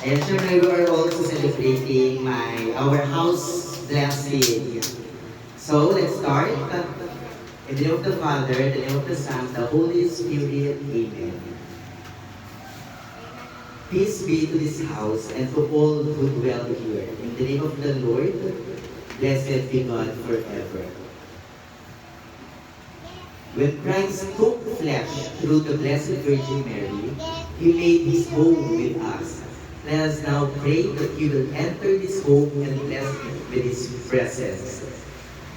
And syempre, we are also celebrating our house blessing. So, let's start. In the name of the Father, in the name of the Son, the Holy Spirit, Amen. Peace be to this house and to all who dwell here. In the name of the Lord, blessed be God forever. When Christ took flesh through the Blessed Virgin Mary, He made His home with us. Let us now pray that He will enter this home and bless it with His presence.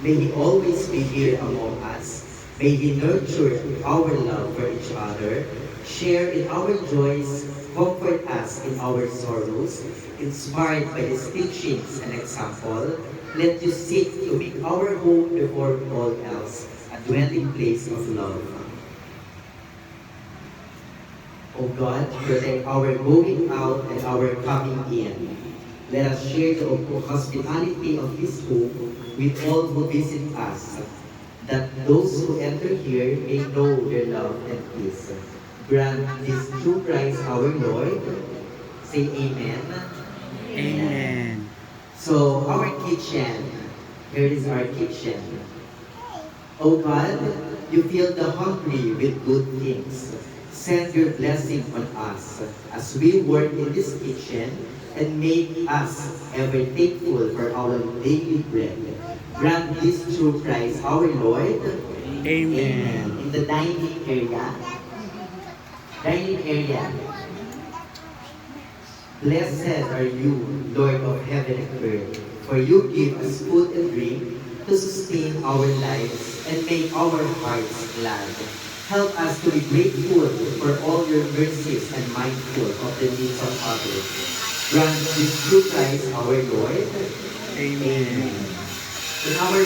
May He always be here among us. May He nurture our love for each other, share in our joys, comfort us in our sorrows, inspired by His teachings and example. Let you seek to make our home before all else a dwelling place of love. O God, protect our going out and our coming in. Let us share the hospitality of this home with all who visit us, that those who enter here may know their love and peace. Grant this through Christ our Lord. Say Amen. Amen. So, our kitchen. Here is our kitchen. O God, you fill the hungry with good things. Send your blessing on us as we work in this kitchen and make us ever thankful for our daily bread. Grant this through Christ our Lord. Amen. In the dining area. Blessed are you, Lord of heaven and earth, for you give us food and drink to sustain our lives and make our hearts glad. Help us to be grateful for all your mercies and mindful of the needs of others. Grant this through Christ our Lord. Amen. In our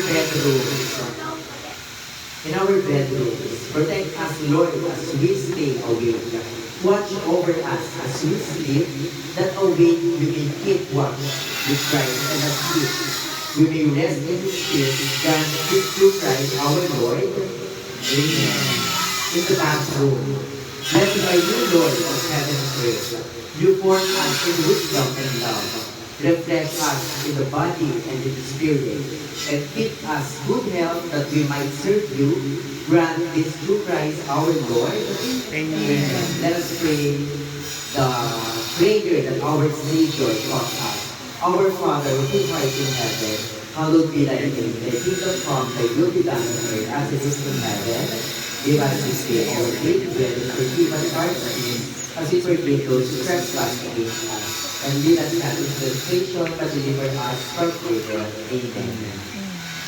bedrooms, protect us, Lord, as we stay awake. Watch over us as we sleep, that awake we may keep watch with Christ, and asleep we may rest in His peace. Grant this through Christ our Lord. Amen. In the bathroom, blessed are you, Lord of heaven and earth. You form us in wisdom and love. Refresh us in the body and in the spirit, and keep us good health that we might serve you. Grant this through Christ our Lord. Amen. Let us pray the prayer that our Savior taught us. Our Father who art in heaven, hallowed be thy name. Thy kingdom come, thy will be done on earth as it is in heaven. Give us this day our daily bread, and forgive us our sins, as we forgive those who trespass against us. And lead us not into temptation, but deliver us from evil. Amen.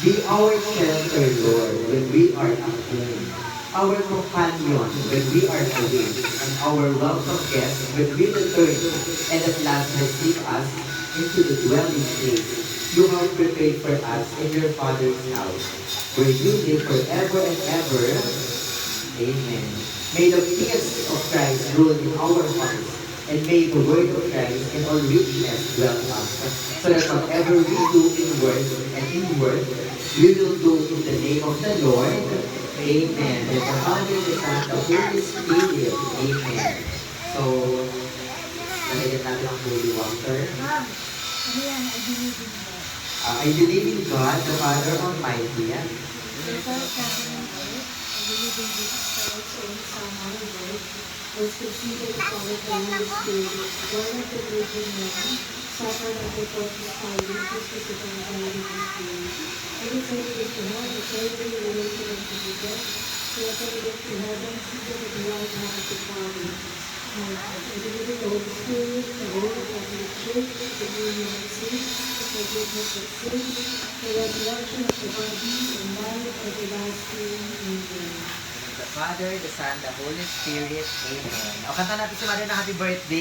Be our shelter, Lord, when we are at home, our companion when we are away, and our welcome guest when we return, and at last receive us into the dwelling place you have prepared for us in your Father's house, where you live forever and ever. Amen. May the peace of Christ rule in our hearts, and may the word of Christ in all richness dwell in us, so that whatever we do in word and in word, we will do in the name of the Lord. Amen. And the Father, the Son, the Holy Spirit. Amen. So, nalagyan natin ang holy water. I believe in God, the Father Almighty. Was conceived of the Holy Spirit, born of the Virgin Mary, suffered under Pontius Pilate, was crucified by the Holy Spirit. And descended into hell, the third day raised unto the dead, he ascended into heaven, seated at the right hand of the Father. I believe in the Holy Spirit, the Holy Catholic Church, the union of saints, the forgiveness of sins, the resurrection of the body, and life everlasting. Amen. The Father, the Son, the Holy Spirit. Amen. O, kanta natin si Maria na happy birthday.